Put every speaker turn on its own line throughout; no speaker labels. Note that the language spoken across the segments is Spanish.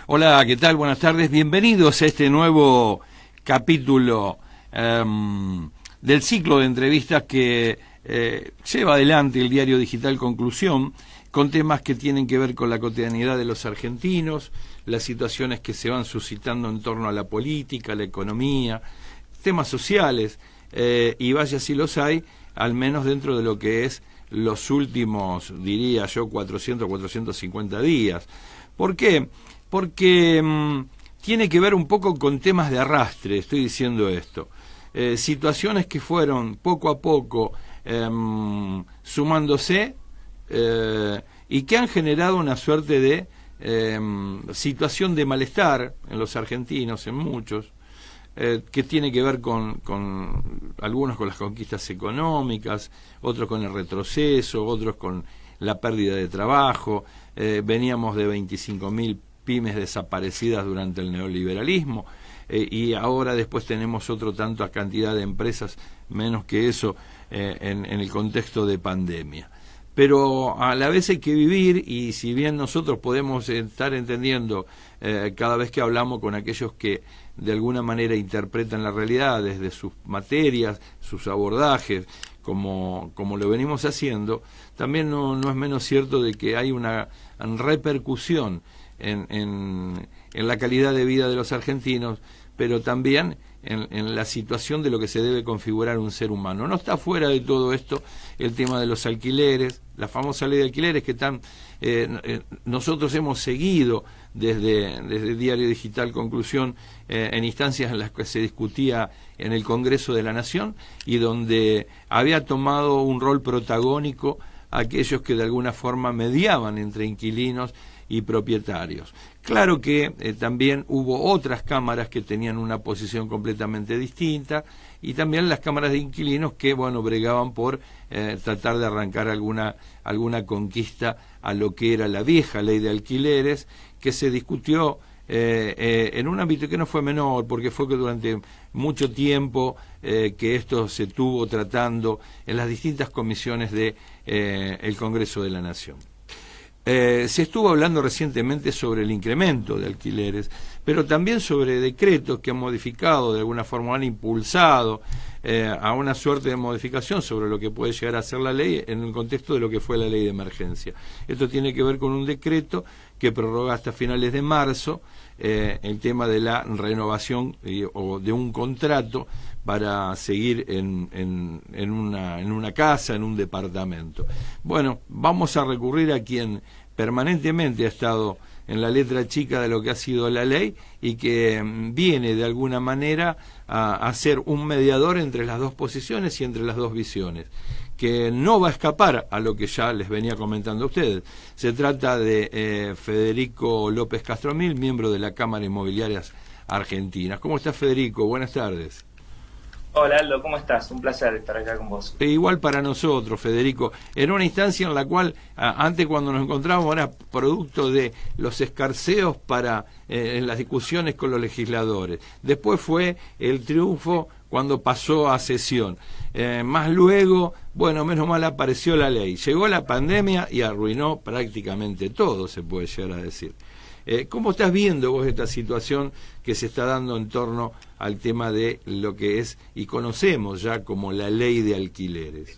Hola, ¿qué tal? Buenas tardes. Bienvenidos a este nuevo capítulo del ciclo de entrevistas que lleva adelante el diario digital Conclusión, con temas que tienen que ver con la cotidianidad de los argentinos, las situaciones que se van suscitando en torno a la política, la economía, temas sociales, y vaya si los hay, al menos dentro de lo que es los últimos, diría yo, 450 días. ¿Por qué? Porque tiene que ver un poco con temas de arrastre, estoy diciendo esto. Situaciones que fueron poco a poco sumándose y que han generado una suerte de situación de malestar en los argentinos, en muchos, que tiene que ver con algunos con las conquistas económicas, otros con el retroceso, otros con la pérdida de trabajo. Veníamos de 25.000 pymes desaparecidas durante el neoliberalismo, y ahora después tenemos otro tanto cantidad de empresas, menos que eso, en el contexto de pandemia. Pero a la vez hay que vivir, y si bien nosotros podemos estar entendiendo cada vez que hablamos con aquellos que de alguna manera interpretan la realidad desde sus materias, sus abordajes, como lo venimos haciendo, también no es menos cierto de que hay una repercusión en la calidad de vida de los argentinos, pero también en la situación de lo que se debe configurar un ser humano. No está fuera de todo esto el tema de los alquileres, la famosa ley de alquileres que nosotros hemos seguido desde Diario Digital Conclusión en instancias en las que se discutía en el Congreso de la Nación y donde había tomado un rol protagónico aquellos que de alguna forma mediaban entre inquilinos y propietarios. Claro que también hubo otras cámaras que tenían una posición completamente distinta, y también las cámaras de inquilinos que, bueno, bregaban por tratar de arrancar alguna conquista a lo que era la vieja ley de alquileres, que se discutió en un ámbito que no fue menor, porque fue que durante mucho tiempo que esto se tuvo tratando en las distintas comisiones de el Congreso de la Nación. Se estuvo hablando recientemente sobre el incremento de alquileres, pero también sobre decretos que han modificado, de alguna forma han impulsado a una suerte de modificación sobre lo que puede llegar a ser la ley en el contexto de lo que fue la ley de emergencia. Esto tiene que ver con un decreto que prorroga hasta finales de marzo el tema de la renovación o de un contrato para seguir en una casa, en un departamento. Bueno, vamos a recurrir a quien permanentemente ha estado en la letra chica de lo que ha sido la ley y que viene de alguna manera a ser un mediador entre las dos posiciones y entre las dos visiones, que no va a escapar a lo que ya les venía comentando a ustedes. Se trata de Federico López Castromil, miembro de la Cámara Inmobiliarias Argentinas. ¿Cómo estás, Federico? Buenas tardes.
Hola Aldo, ¿cómo estás? Un placer estar acá con vos.
Igual para nosotros, Federico, en una instancia en la cual antes cuando nos encontrábamos era producto de los escarceos en las discusiones con los legisladores. Después fue el triunfo cuando pasó a sesión. Más luego, bueno, menos mal apareció la ley. Llegó la pandemia y arruinó prácticamente todo, se puede llegar a decir. ¿Cómo estás viendo vos esta situación que se está dando en torno al tema de lo que es, y conocemos ya como la ley de alquileres?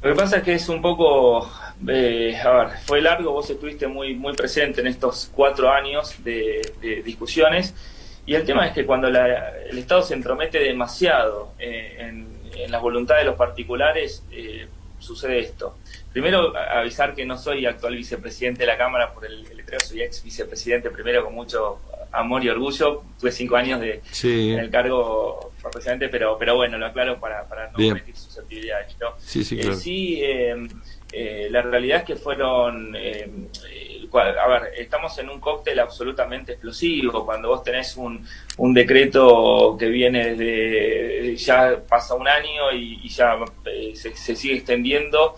Lo que pasa es que es un poco, fue largo, vos estuviste muy presente en estos 4 años de discusiones, y el tema es que cuando el Estado se entromete demasiado en la voluntad de los particulares, sucede esto. Primero, avisar que no soy actual vicepresidente de la Cámara por el letrero, soy ex vicepresidente primero con mucho amor y orgullo. Tuve 5 años en el cargo profesionalmente, pero bueno, lo aclaro para no cometer susceptibilidades, ¿no?
Sí, claro.
La realidad es que fueron... estamos en un cóctel absolutamente explosivo. Cuando vos tenés un decreto que viene desde... ya pasa un año y ya se sigue extendiendo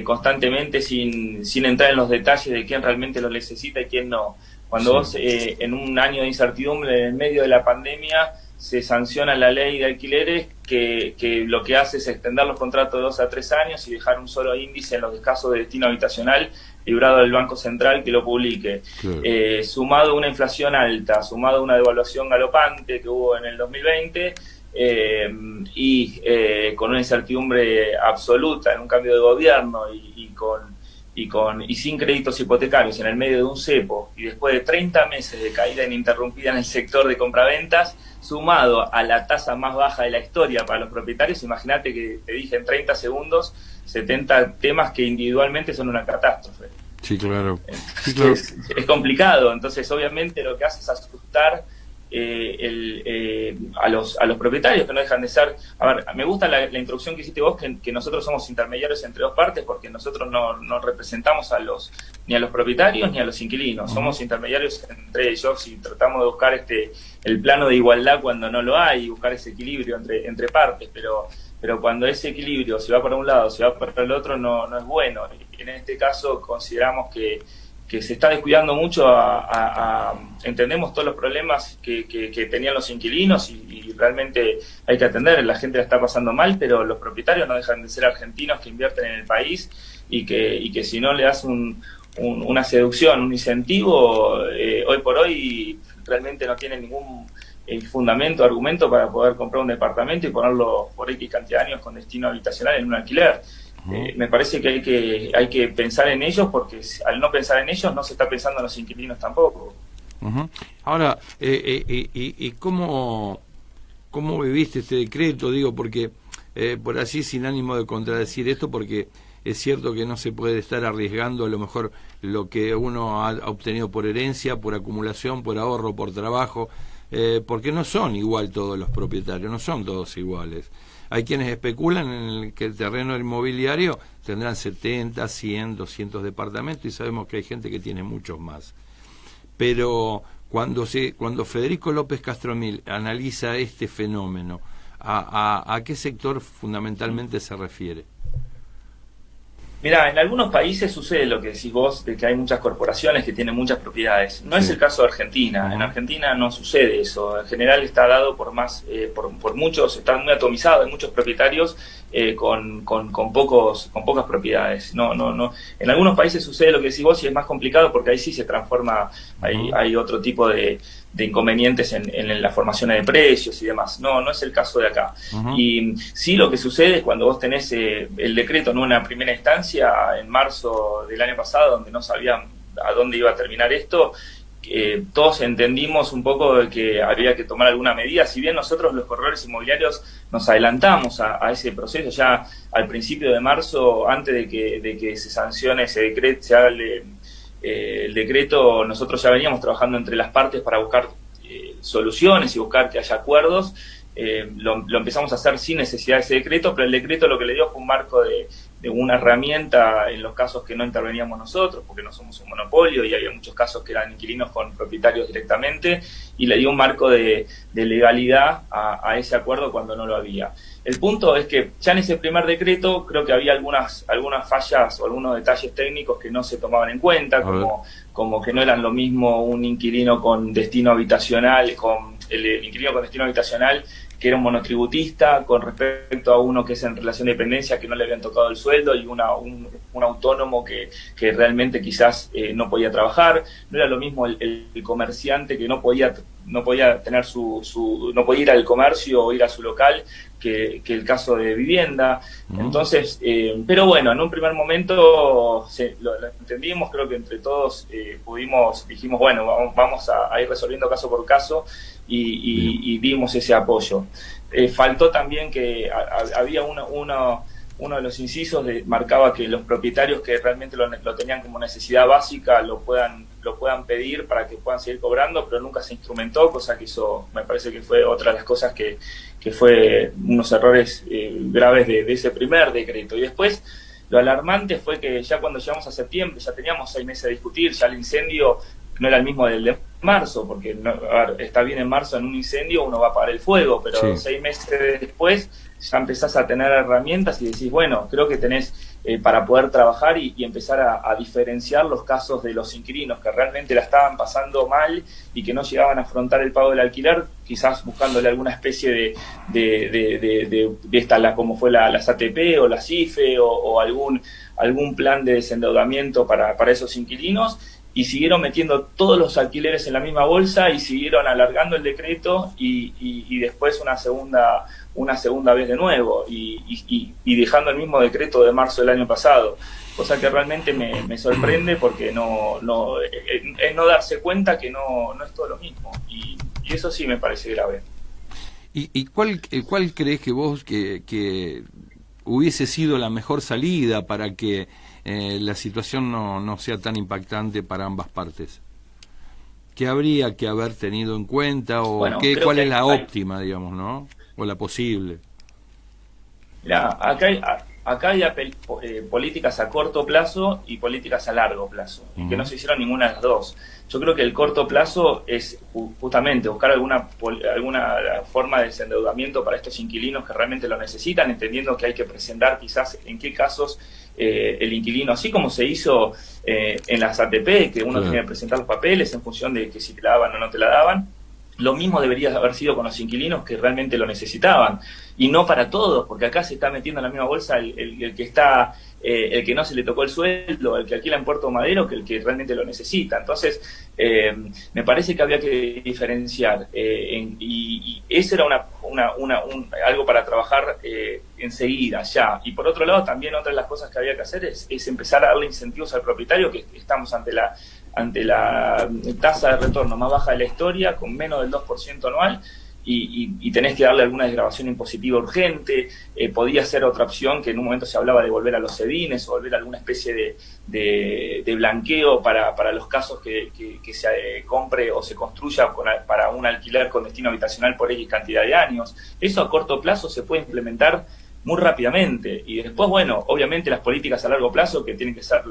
constantemente sin entrar en los detalles de quién realmente lo necesita y quién no. Cuando vos en un año de incertidumbre, en el medio de la pandemia, se sanciona la ley de alquileres que lo que hace es extender los contratos de 2 a 3 años y dejar un solo índice en los casos de destino habitacional librado del Banco Central que lo publique.
Claro.
Sumado a una inflación alta, sumado a una devaluación galopante que hubo en el 2020, con una incertidumbre absoluta en un cambio de gobierno y sin créditos hipotecarios en el medio de un cepo, y después de 30 meses de caída ininterrumpida en el sector de compraventas, sumado a la tasa más baja de la historia para los propietarios, imagínate que te dije en 30 segundos 70 temas que individualmente son una catástrofe.
Sí, claro. Sí, claro.
Es complicado, entonces obviamente lo que hace es asustar a los propietarios, que no dejan de ser. A ver, me gusta la introducción que hiciste vos, que nosotros somos intermediarios entre dos partes, porque nosotros no representamos ni a los propietarios ni a los inquilinos. Somos intermediarios entre ellos y tratamos de buscar el plano de igualdad cuando no lo hay, y buscar ese equilibrio entre partes, pero cuando ese equilibrio se va para un lado, se va para el otro, no es bueno. Y en este caso consideramos que se está descuidando mucho entendemos todos los problemas que tenían los inquilinos y realmente hay que atender. La gente la está pasando mal, pero los propietarios no dejan de ser argentinos que invierten en el país y que si no le das una seducción, un incentivo, hoy por hoy realmente no tienen ningún fundamento, argumento para poder comprar un departamento y ponerlo por X cantidad de años con destino habitacional en un alquiler. Me parece que hay que pensar en ellos, porque al no pensar en ellos no se está pensando en los inquilinos tampoco.
Ahora, ¿cómo viviste este decreto? Digo, porque por así, sin ánimo de contradecir esto, porque es cierto que no se puede estar arriesgando a lo mejor lo que uno ha obtenido por herencia, por acumulación, por ahorro, por trabajo, porque no son igual todos los propietarios, no son todos iguales. Hay quienes especulan en que el terreno inmobiliario tendrán 70, 100, 200 departamentos, y sabemos que hay gente que tiene muchos más. Pero cuando Federico López Castromil analiza este fenómeno, ¿a qué sector fundamentalmente se refiere?
Mirá, en algunos países sucede lo que decís vos, de que hay muchas corporaciones que tienen muchas propiedades. No es el caso de Argentina. En Argentina no sucede eso. En general está dado por muchos, está muy atomizado, hay muchos propietarios con pocas propiedades. No. En algunos países sucede lo que decís vos y es más complicado, porque ahí sí se transforma, hay otro tipo de inconvenientes en la formación de precios y demás. No es el caso de acá. Y sí, lo que sucede es cuando vos tenés el decreto en una primera instancia, en marzo del año pasado, donde no sabían a dónde iba a terminar esto, todos entendimos un poco de que había que tomar alguna medida. Si bien nosotros los corredores inmobiliarios nos adelantamos a ese proceso ya al principio de marzo, antes de que se sancione ese decreto, se haga el decreto, nosotros ya veníamos trabajando entre las partes para buscar soluciones y buscar que haya acuerdos. Lo empezamos a hacer sin necesidad de ese decreto, pero el decreto lo que le dio fue un marco de una herramienta en los casos que no interveníamos nosotros, porque no somos un monopolio y había muchos casos que eran inquilinos con propietarios directamente, y le dio un marco de legalidad a ese acuerdo cuando no lo había. El punto es que ya en ese primer decreto creo que había algunas fallas o algunos detalles técnicos que no se tomaban en cuenta, como que no eran lo mismo un inquilino con destino habitacional, el inquilino con destino habitacional que era un monotributista, con respecto a uno que es en relación de dependencia, que no le habían tocado el sueldo, y un autónomo que realmente quizás no podía trabajar. No era lo mismo el comerciante que no podía tener no podía ir al comercio o ir a su local, que el caso de vivienda. Entonces, pero bueno, en un primer momento lo entendimos, creo que entre todos dijimos, bueno, vamos a ir resolviendo caso por caso, y dimos ese apoyo. Faltó también que había uno de los incisos marcaba que los propietarios que realmente lo tenían como necesidad básica lo puedan pedir para que puedan seguir cobrando, pero nunca se instrumentó, cosa que eso me parece que fue otra de las cosas que fue unos errores graves de ese primer decreto. Y después lo alarmante fue que ya cuando llegamos a septiembre, ya teníamos 6 meses de discutir, ya el incendio no era el mismo del de marzo, porque está bien, en marzo en un incendio uno va a apagar el fuego, pero 6 meses después ya empezás a tener herramientas y decís, bueno, creo que tenés para poder trabajar y empezar a diferenciar los casos de los inquilinos que realmente la estaban pasando mal y que no llegaban a afrontar el pago del alquiler, quizás buscándole alguna especie de esta, como fue las ATP o la CIFE o algún plan de desendeudamiento para esos inquilinos, y siguieron metiendo todos los alquileres en la misma bolsa y siguieron alargando el decreto y después una segunda vez de nuevo y dejando el mismo decreto de marzo del año pasado, cosa que realmente me sorprende porque es no darse cuenta que no es todo lo mismo, y eso sí me parece grave.
¿Y cuál crees que vos que hubiese sido la mejor salida para que la situación no sea tan impactante para ambas partes? ¿Qué habría que haber tenido en cuenta o cuál es la óptima, digamos, ¿no? O la posible.
Mirá, acá hay políticas a corto plazo y políticas a largo plazo, y que no se hicieron ninguna de las dos. Yo creo que el corto plazo es justamente buscar alguna forma de desendeudamiento para estos inquilinos que realmente lo necesitan, entendiendo que hay que presentar quizás en qué casos el inquilino, así como se hizo en las ATP, que uno tiene que presentar los papeles en función de que si te la daban o no te la daban. Lo mismo debería haber sido con los inquilinos que realmente lo necesitaban, y no para todos, porque acá se está metiendo en la misma bolsa el que está, el que no se le tocó el sueldo, el que alquila en Puerto Madero, que el que realmente lo necesita. Entonces, me parece que había que diferenciar, y eso era algo para trabajar enseguida, ya. Y por otro lado, también otra de las cosas que había que hacer es empezar a darle incentivos al propietario, que estamos ante la tasa de retorno más baja de la historia, con menos del 2% anual, y tenés que darle alguna desgravación impositiva urgente. Podía ser otra opción, que en un momento se hablaba de volver a los sedines o volver a alguna especie de blanqueo para los casos que se compre o se construya para un alquiler con destino habitacional por X cantidad de años. Eso a corto plazo se puede implementar muy rápidamente, y después, bueno, obviamente las políticas a largo plazo, que tienen que ser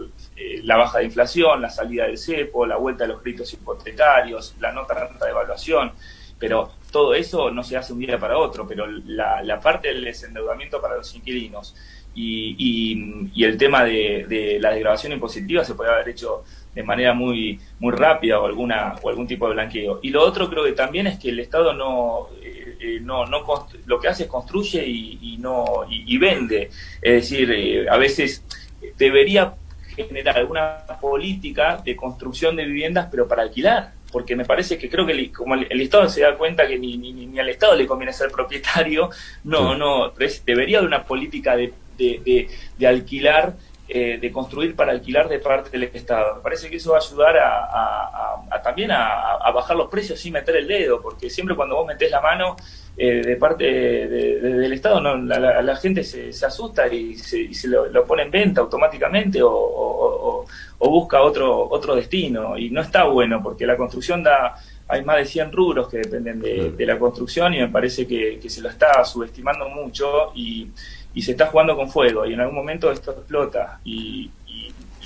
la baja de inflación, la salida del cepo, la vuelta de los créditos hipotecarios, la no tanta devaluación, pero todo eso no se hace un día para otro. Pero la parte del desendeudamiento para los inquilinos y el tema de la desgravación impositiva se puede haber hecho de manera muy rápida, o algún tipo de blanqueo. Y lo otro creo que también es que el Estado lo que hace es construye y vende. Es decir, a veces debería generar alguna política de construcción de viviendas, pero para alquilar, porque me parece que creo que como el Estado se da cuenta que ni al Estado le conviene ser propietario, debería haber una política de alquilar, de construir para alquilar de parte del Estado. Me parece que eso va a ayudar también a bajar los precios sin meter el dedo, porque siempre cuando vos metés la mano de parte del Estado, la gente se asusta y se lo pone en venta automáticamente o busca otro destino, y no está bueno, porque la construcción hay más de 100 rubros que dependen de la construcción, y me parece que se lo está subestimando mucho y se está jugando con fuego, y en algún momento esto explota y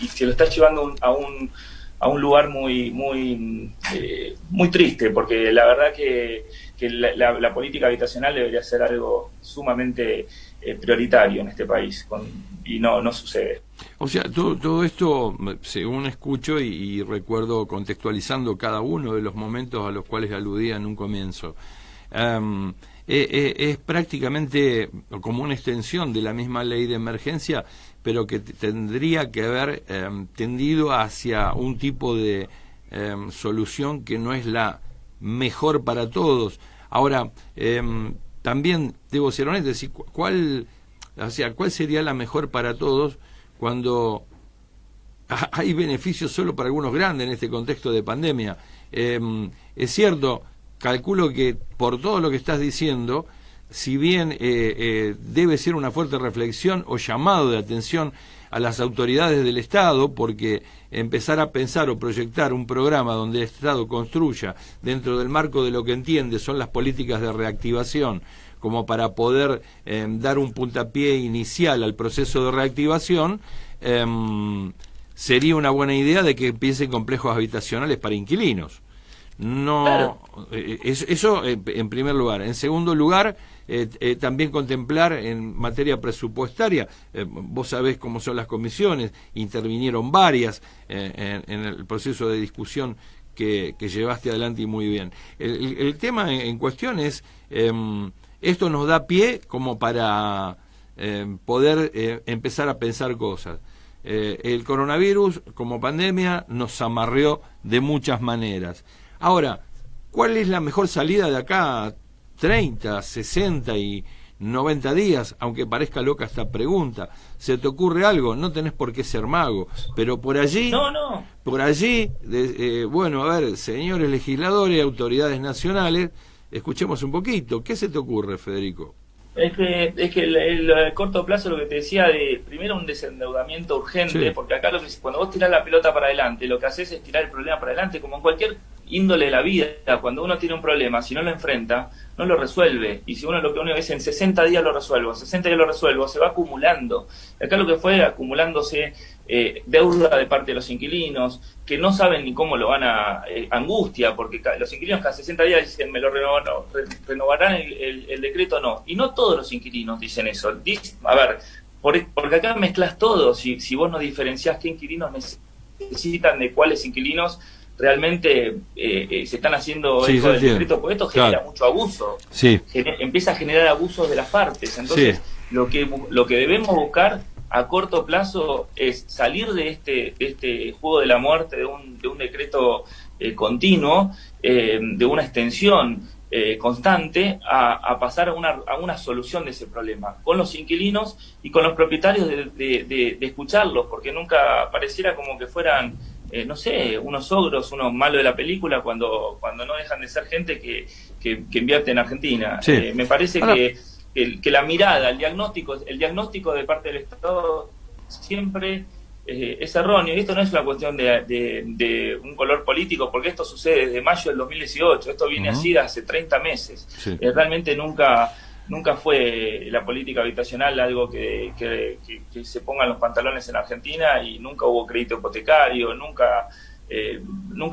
se lo está llevando a un lugar muy triste, porque la verdad que la política habitacional debería ser algo sumamente prioritario en este país, y no sucede.
O sea, todo esto, según escucho y recuerdo contextualizando cada uno de los momentos a los cuales aludía en un comienzo, es prácticamente como una extensión de la misma ley de emergencia, pero que tendría que haber tendido hacia un tipo de solución que no es la mejor para todos. Ahora, también debo ser honesto, decir, ¿cuál sería la mejor para todos cuando hay beneficios solo para algunos grandes en este contexto de pandemia? Es cierto, calculo que por todo lo que estás diciendo, si bien debe ser una fuerte reflexión o llamado de atención a las autoridades del Estado, porque empezar a pensar o proyectar un programa donde el Estado construya dentro del marco de lo que entiende son las políticas de reactivación, como para poder dar un puntapié inicial al proceso de reactivación, sería una buena idea de que empiecen complejos habitacionales para inquilinos. No, claro. Eso en primer lugar. En segundo lugar, también contemplar en materia presupuestaria. Vos sabés cómo son las comisiones, intervinieron varias en el proceso de discusión que llevaste adelante y muy bien. El tema en cuestión es, esto nos da pie como para poder empezar a pensar cosas. El coronavirus como pandemia nos amarreó de muchas maneras. Ahora, ¿cuál es la mejor salida de acá? 30, 60 y 90 días, aunque parezca loca esta pregunta. ¿Se te ocurre algo? No tenés por qué ser mago, pero por allí, por allí, bueno, a ver, señores legisladores, autoridades nacionales, escuchemos un poquito. ¿Qué se te ocurre, Federico?
Es que el corto plazo, lo que te decía, de primero un desendeudamiento urgente, porque acá cuando vos tirás la pelota para adelante, lo que haces es tirar el problema para adelante, como en cualquier índole de la vida. Cuando uno tiene un problema, si no lo enfrenta, no lo resuelve, y si uno lo que uno dice en 60 días lo resuelvo, en 60 días lo resuelvo, se va acumulando. Acá lo que fue acumulándose deuda de parte de los inquilinos, que no saben ni cómo lo van a angustia, porque los inquilinos cada 60 días dicen, me lo renovarán el decreto, no. Y no todos los inquilinos dicen eso. A ver, porque acá mezclas todo. Si vos no diferenciás qué inquilinos necesitan de cuáles inquilinos realmente se están haciendo eco del decreto, porque esto genera mucho abuso. Empieza a generar abusos de las partes. Entonces, lo que debemos buscar a corto plazo es salir de este juego de la muerte, de un decreto continuo, de una extensión constante, a pasar a una solución de ese problema, con los inquilinos y con los propietarios, de escucharlos, porque nunca pareciera como que fueran, no sé, unos ogros, unos malos de la película, cuando no dejan de ser gente que invierte en Argentina. Me parece que la mirada, el diagnóstico de parte del Estado siempre es erróneo. Y esto no es una cuestión de un color político, porque esto sucede desde mayo del 2018, esto viene así hace 30 meses. Realmente nunca fue la política habitacional algo que se pongan los pantalones en Argentina, y nunca hubo crédito hipotecario, nunca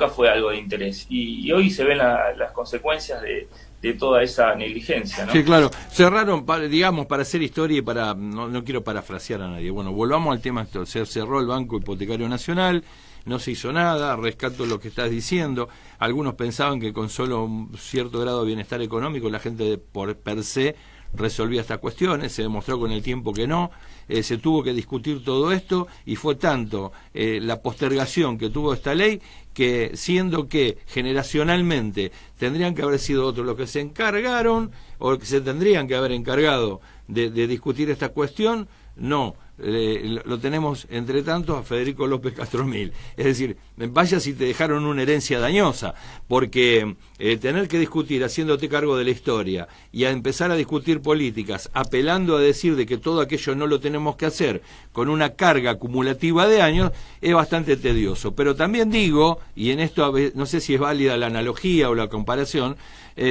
fue algo de interés. Y hoy se ven las consecuencias de toda esa negligencia, ¿no?
Sí, claro. Cerraron, digamos, para hacer historia y para... No quiero parafrasear a nadie. Bueno, volvamos al tema. Se cerró el Banco Hipotecario Nacional, no se hizo nada, rescato lo que estás diciendo. Algunos pensaban que con solo un cierto grado de bienestar económico la gente por per se resolvía estas cuestiones. Se demostró con el tiempo que no. Se tuvo que discutir todo esto, y fue tanto la postergación que tuvo esta ley, que siendo que generacionalmente tendrían que haber sido otros los que se encargaron, o que se tendrían que haber encargado de discutir esta cuestión, no. Lo tenemos entre tanto a Federico López Castromil. Es decir, vaya si te dejaron una herencia dañosa, porque tener que discutir haciéndote cargo de la historia y a empezar a discutir políticas apelando a decir de que todo aquello no lo tenemos que hacer con una carga acumulativa de años es bastante tedioso. Pero también digo, y en esto no sé si es válida la analogía o la comparación,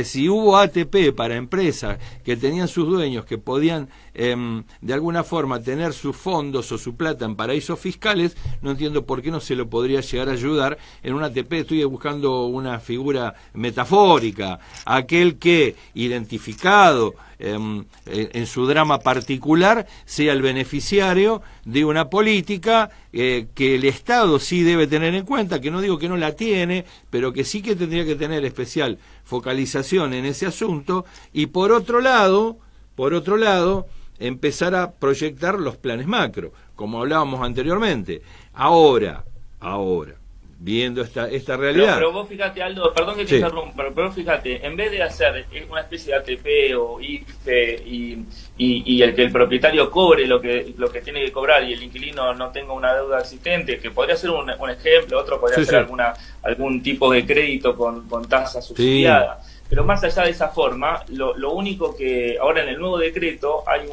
si hubo ATP para empresas que tenían sus dueños que podían de alguna forma tener sus fondos o su plata en paraísos fiscales, no entiendo por qué no se lo podría llegar a ayudar en un ATP. Estoy buscando una figura metafórica, aquel que identificado en su drama particular sea el beneficiario de una política que el Estado sí debe tener en cuenta, que no digo que no la tiene, pero que sí que tendría que tener especial focalización en ese asunto, y por otro lado empezar a proyectar los planes macro, como hablábamos anteriormente. Ahora, viendo esta realidad.
Pero vos fíjate, Aldo, perdón que te interrumpa, pero fíjate, en vez de hacer una especie de ATP o IFE y el que el propietario cobre lo que tiene que cobrar y el inquilino no tenga una deuda existente, que podría ser un ejemplo, otro podría ser algún tipo de crédito con tasa subsidiada. Pero más allá de esa forma, lo único que ahora en el nuevo decreto hay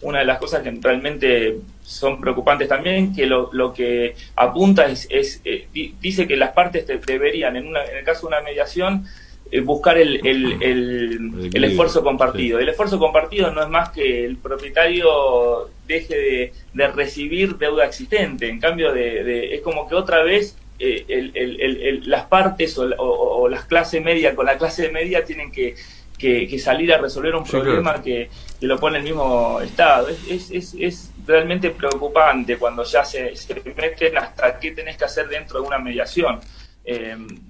una de las cosas que realmente son preocupantes también, que lo que apunta dice que las partes deberían, en el caso de una mediación, buscar el esfuerzo compartido. El esfuerzo compartido no es más que el propietario deje de recibir deuda existente. En cambio, es como que otra vez las partes o las clases media con la clase media tienen que que salir a resolver un problema
claro.
que lo pone el mismo Estado. Es realmente preocupante cuando ya se meten hasta qué tenés que hacer dentro de una mediación.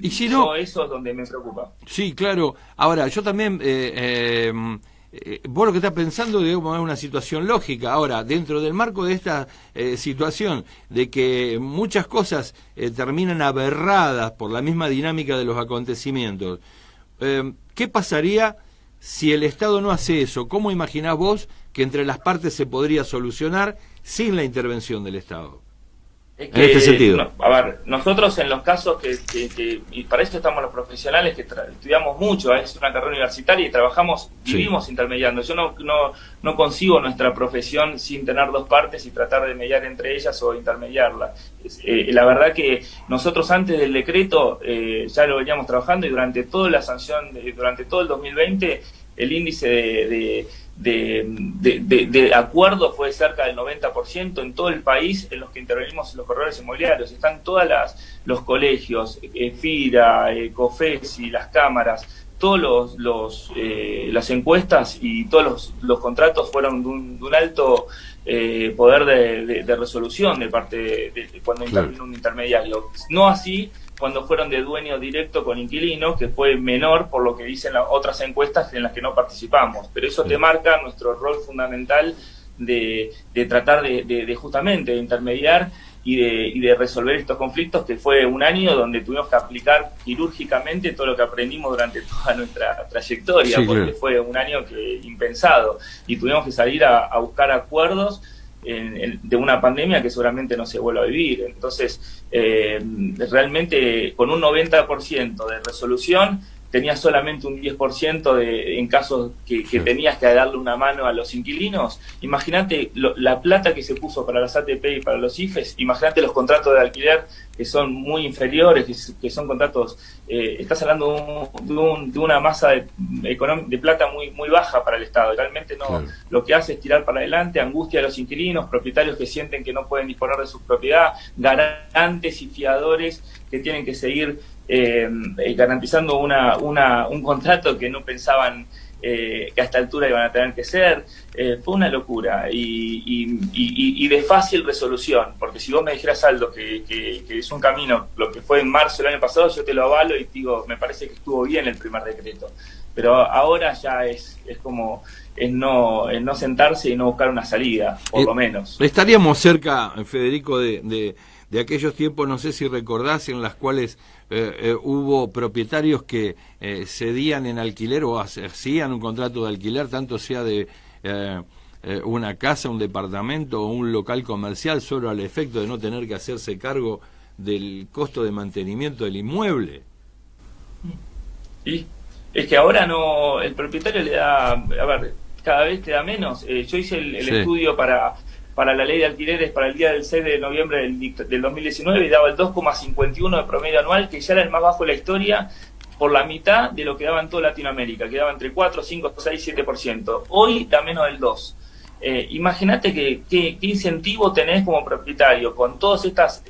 Y si no,
eso es donde me preocupa.
Sí, claro. Ahora, yo también, vos lo que estás pensando, digamos, es una situación lógica. Ahora, dentro del marco de esta situación, de que muchas cosas terminan aberradas por la misma dinámica de los acontecimientos, ¿qué pasaría si el Estado no hace eso? ¿Cómo imaginás vos que entre las partes se podría solucionar sin la intervención del Estado? En este sentido.
A ver, nosotros en los casos y para eso estamos los profesionales que estudiamos mucho, es una carrera universitaria y trabajamos, vivimos intermediando. Yo no concibo nuestra profesión sin tener dos partes y tratar de mediar entre ellas o intermediarla. La verdad que nosotros antes del decreto ya lo veníamos trabajando y durante toda la sanción, durante todo el 2020, el índice de acuerdo fue cerca del 90% en todo el país en los que intervenimos en los corredores inmobiliarios. Están los colegios, FIRA, COFESI, las cámaras, todos las encuestas y todos los contratos fueron de un alto poder de resolución de parte de cuando intervino un intermediario. No así cuando fueron de dueño directo con inquilinos, que fue menor por lo que dicen las otras encuestas en las que no participamos. Pero eso te marca nuestro rol fundamental de tratar de justamente de intermediar y de resolver estos conflictos, que fue un año donde tuvimos que aplicar quirúrgicamente todo lo que aprendimos durante toda nuestra trayectoria, porque fue un año impensado y tuvimos que salir a buscar acuerdos de una pandemia que seguramente no se vuelva a vivir. Entonces, realmente con un 90% de resolución tenías solamente un 10% en casos que tenías que darle una mano a los inquilinos. Imagínate la plata que se puso para las ATP y para los IFES, imagínate los contratos de alquiler que son muy inferiores, que son contratos, estás hablando de una masa de plata muy baja para el Estado. Realmente lo que hace es tirar para adelante, angustia a los inquilinos, propietarios que sienten que no pueden disponer de su propiedad, garantes y fiadores que tienen que seguir garantizando un contrato que no pensaban que a esta altura iban a tener que ser. Fue una locura y de fácil resolución, porque si vos me dijeras, Aldo, que es un camino, lo que fue en marzo del año pasado, yo te lo avalo y digo, me parece que estuvo bien el primer decreto, pero ahora ya es como no sentarse y no buscar una salida, por lo menos.
Estaríamos cerca, Federico, de aquellos tiempos, no sé si recordás, en las cuales hubo propietarios que cedían en alquiler o hacían un contrato de alquiler, tanto sea de una casa, un departamento o un local comercial, solo al efecto de no tener que hacerse cargo del costo de mantenimiento del inmueble.
Sí, es que ahora el propietario le da, a ver, cada vez te da menos. Yo hice el estudio para la ley de alquileres para el día del 6 de noviembre del 2019 y daba el 2,51 de promedio anual, que ya era el más bajo de la historia, por la mitad de lo que daba en toda Latinoamérica, que daba entre 4, 5, 6, 7%. Hoy da menos del 2%. Imagínate qué incentivo tenés como propietario con todas estas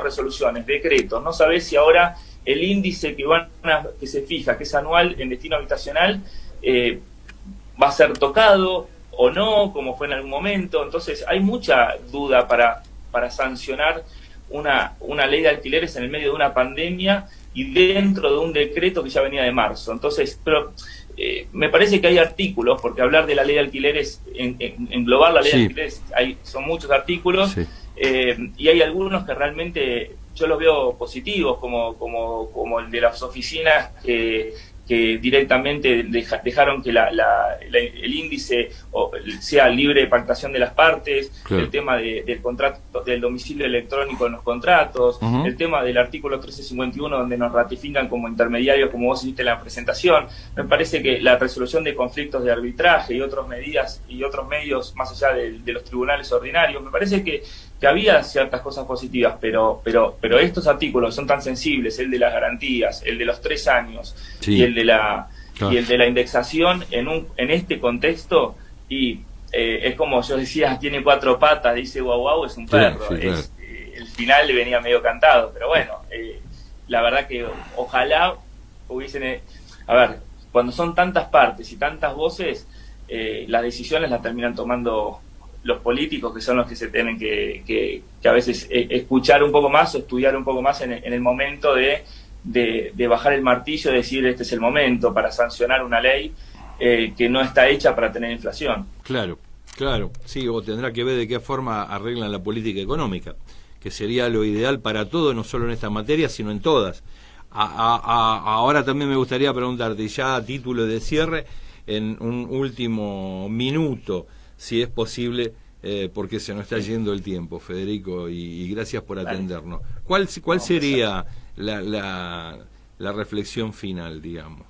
resoluciones, decretos. No sabés si ahora el índice que se fija, que es anual en destino habitacional, va a ser tocado o no, como fue en algún momento. Entonces hay mucha duda para sancionar una ley de alquileres en el medio de una pandemia y dentro de un decreto que ya venía de marzo. Entonces, pero me parece que hay artículos, porque hablar de la ley de alquileres, englobar la ley de alquileres, son muchos artículos, y hay algunos que realmente yo los veo positivos, como el de las oficinas que directamente dejaron que el índice sea libre de pactación de las partes, el tema del contrato, del domicilio electrónico en los contratos, el tema del artículo 1351 donde nos ratifican como intermediarios, como vos hiciste en la presentación. Me parece que la resolución de conflictos de arbitraje y otras medidas y otros medios más allá de los tribunales ordinarios, me parece que había ciertas cosas positivas, pero estos artículos son tan sensibles, el de las garantías, el de los 3 años y el de la indexación en este contexto, y es como yo decía, tiene 4 patas, dice guau, es un perro. El final le venía medio cantado, pero bueno, la verdad que ojalá hubiesen, cuando son tantas partes y tantas voces, las decisiones las terminan tomando los políticos, que son los que se tienen que a veces escuchar un poco más o estudiar un poco más en el momento de bajar el martillo y decir este es el momento para sancionar una ley que no está hecha para tener inflación.
Claro, sí, o tendrá que ver de qué forma arreglan la política económica, que sería lo ideal para todo, no solo en esta materia, sino en todas. Ahora también me gustaría preguntarte, ya a título de cierre, en un último minuto, si es posible, porque se nos está yendo el tiempo, Federico, y gracias por atendernos. ¿Cuál sería la reflexión final, digamos?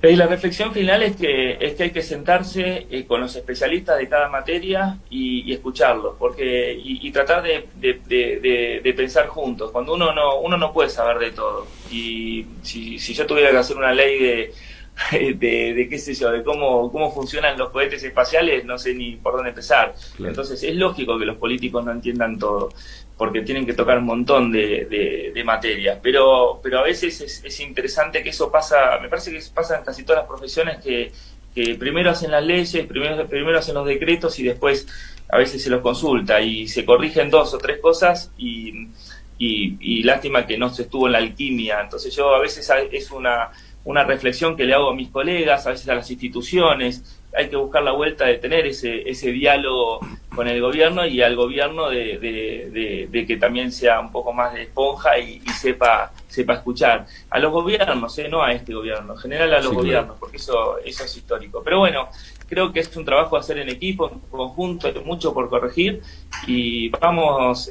La reflexión final es que hay que sentarse con los especialistas de cada materia y escucharlos, porque y tratar de pensar juntos. Cuando uno no puede saber de todo, y si yo tuviera que hacer una ley de qué sé yo, de cómo funcionan los cohetes espaciales, no sé ni por dónde empezar. Claro. Entonces es lógico que los políticos no entiendan todo, porque tienen que tocar un montón de materias, pero a veces es interesante que eso pasa, me parece que pasa en casi todas las profesiones, que primero hacen las leyes, primero hacen los decretos y después a veces se los consulta y se corrigen 2 o 3 cosas y lástima que no se estuvo en la alquimia. Entonces yo a veces es una reflexión que le hago a mis colegas, a veces a las instituciones. Hay que buscar la vuelta de tener ese diálogo con el gobierno y al gobierno de que también sea un poco más de esponja y sepa escuchar. A los gobiernos, no a este gobierno, en general a los gobiernos, porque eso es histórico. Pero bueno, creo que es un trabajo a hacer en equipo, en conjunto, hay mucho por corregir y vamos,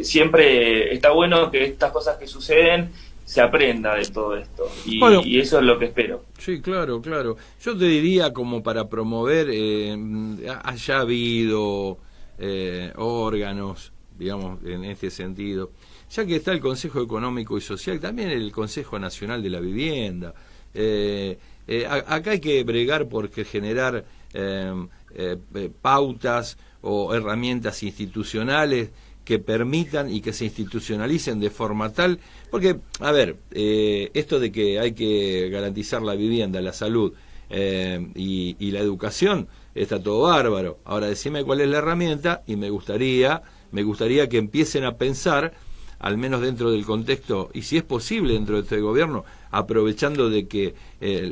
siempre está bueno que estas cosas que suceden se aprenda de todo esto y eso es lo que espero.
Sí, claro. Yo te diría, como para promover, haya habido órganos, digamos, en este sentido, ya que está el Consejo Económico y Social, también el Consejo Nacional de la Vivienda. Acá hay que bregar por generar pautas o herramientas institucionales que permitan y que se institucionalicen de forma tal, porque, a ver, esto de que hay que garantizar la vivienda, la salud y la educación, está todo bárbaro. Ahora decime cuál es la herramienta y me gustaría que empiecen a pensar, al menos dentro del contexto, y si es posible dentro de este gobierno, aprovechando de que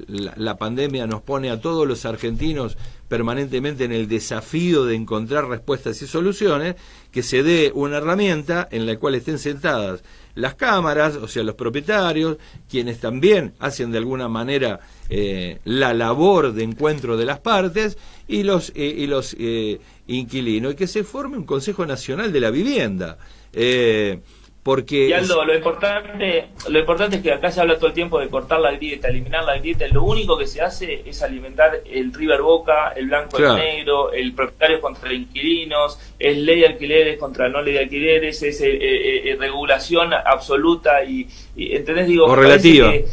la pandemia nos pone a todos los argentinos permanentemente en el desafío de encontrar respuestas y soluciones, que se dé una herramienta en la cual estén sentadas las cámaras, o sea, los propietarios, quienes también hacen de alguna manera la labor de encuentro de las partes, y los inquilinos, y que se forme un Consejo Nacional de la Vivienda. Porque
y Aldo, lo importante es que acá se habla todo el tiempo de cortar la grieta, eliminar la grieta. Lo único que se hace es alimentar el River Boca, el blanco el negro, el propietario contra inquilinos, es ley de alquileres contra no ley de alquileres, es regulación absoluta y ¿entendés? Digo,
o relativa.
Que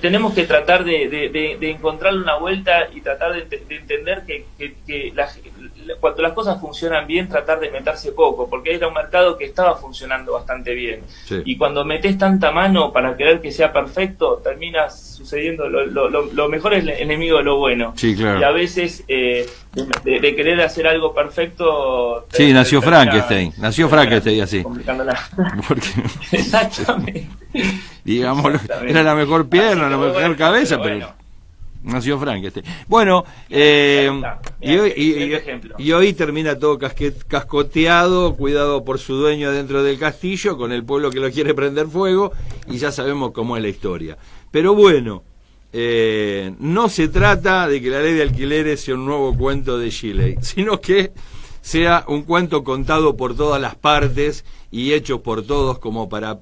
tenemos que tratar de encontrarle una vuelta y tratar de entender que cuando las cosas funcionan bien, tratar de meterse poco, porque era un mercado que estaba funcionando bastante bien. Sí. Y cuando metes tanta mano para querer que sea perfecto, termina sucediendo lo mejor es el enemigo de lo bueno.
Sí, claro.
Y a veces de querer hacer algo perfecto...
Sí, nació Frankenstein así. Porque,
exactamente.
Digámoslo, era la mejor pierna, la mejor cabeza, pero... Nació Frankenstein. Bueno, y hoy termina todo cascoteado, cuidado por su dueño dentro del castillo, con el pueblo que lo quiere prender fuego, y ya sabemos cómo es la historia. Pero bueno, no se trata de que la ley de alquileres sea un nuevo cuento de Shelley, sino que sea un cuento contado por todas las partes y hecho por todos como para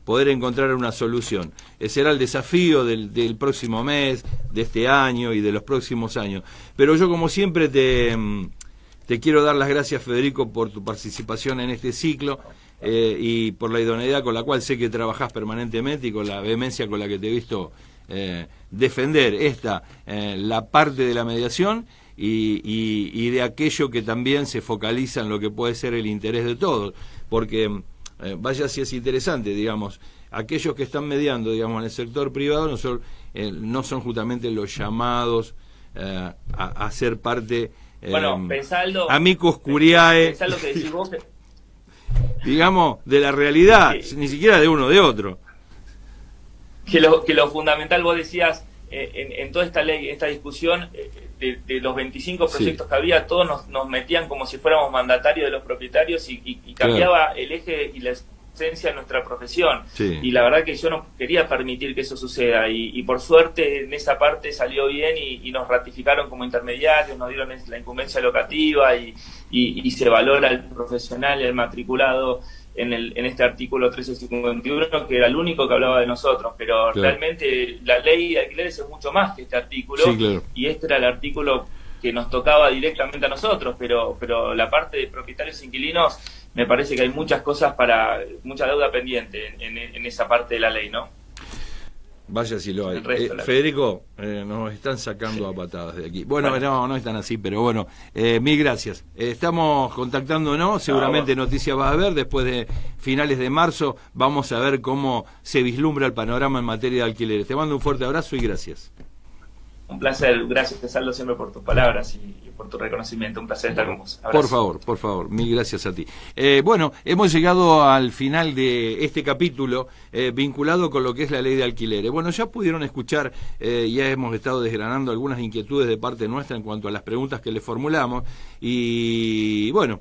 poder encontrar una solución. Ese será el desafío del próximo mes, de este año y de los próximos años. Pero yo, como siempre, te quiero dar las gracias, Federico, por tu participación en este ciclo y por la idoneidad con la cual sé que trabajás permanentemente y con la vehemencia con la que te he visto defender la parte de la mediación y de aquello que también se focaliza en lo que puede ser el interés de todos, porque... vaya si es interesante, digamos, aquellos que están mediando, digamos, en el sector privado no son justamente los llamados a ser parte,
bueno, pensalo,
amicus curiae,
pensá lo que decís vos,
digamos, de la realidad, ni siquiera de uno o de otro.
Que lo fundamental, vos decías, en toda esta ley, esta discusión, de los 25 proyectos que había, todos nos metían como si fuéramos mandatarios de los propietarios y cambiaba el eje y la esencia de nuestra profesión. Sí. Y la verdad que yo no quería permitir que eso suceda y por suerte en esa parte salió bien y nos ratificaron como intermediarios, nos dieron la incumbencia locativa y se valora el profesional y el matriculado en este artículo 1351, que era el único que hablaba de nosotros, pero realmente la ley de alquileres es mucho más que este artículo, y este era el artículo que nos tocaba directamente a nosotros, pero la parte de propietarios e inquilinos, me parece que hay muchas cosas mucha deuda pendiente en esa parte de la ley, ¿no?
Vaya si lo hay. Federico, nos están sacando a patadas de aquí. Bueno, no están así, pero bueno, mil gracias. Estamos contactándonos, seguramente noticias va a haber, después de finales de marzo vamos a ver cómo se vislumbra el panorama en materia de alquileres. Te mando un fuerte abrazo y gracias.
Un placer, gracias Aldo siempre por tus palabras y por tu reconocimiento, un placer estar con vos. Abrazo.
Por favor, mil gracias a ti. Bueno, hemos llegado al final de este capítulo vinculado con lo que es la ley de alquileres. Bueno, ya pudieron escuchar, ya hemos estado desgranando algunas inquietudes de parte nuestra en cuanto a las preguntas que le formulamos y bueno,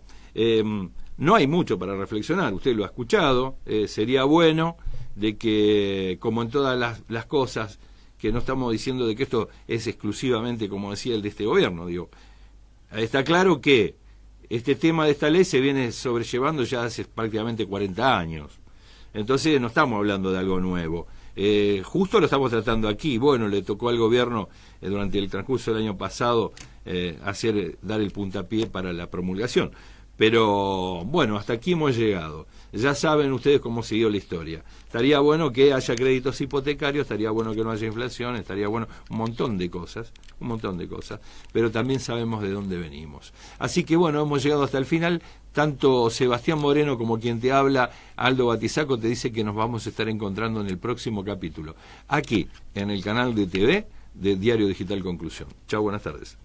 no hay mucho para reflexionar, usted lo ha escuchado, sería bueno de que, como en todas las cosas, que no estamos diciendo de que esto es exclusivamente, como decía, el de este gobierno, digo, está claro que este tema de esta ley se viene sobrellevando ya hace prácticamente 40 años, entonces no estamos hablando de algo nuevo, justo lo estamos tratando aquí. Bueno, le tocó al gobierno durante el transcurso del año pasado dar el puntapié para la promulgación, pero bueno, hasta aquí hemos llegado. Ya saben ustedes cómo siguió la historia. Estaría bueno que haya créditos hipotecarios, estaría bueno que no haya inflación, estaría bueno un montón de cosas, pero también sabemos de dónde venimos. Así que bueno, hemos llegado hasta el final. Tanto Sebastián Moreno como quien te habla, Aldo Batizaco, te dice que nos vamos a estar encontrando en el próximo capítulo, aquí, en el canal de TV de Diario Digital Conclusión. Chao, buenas tardes.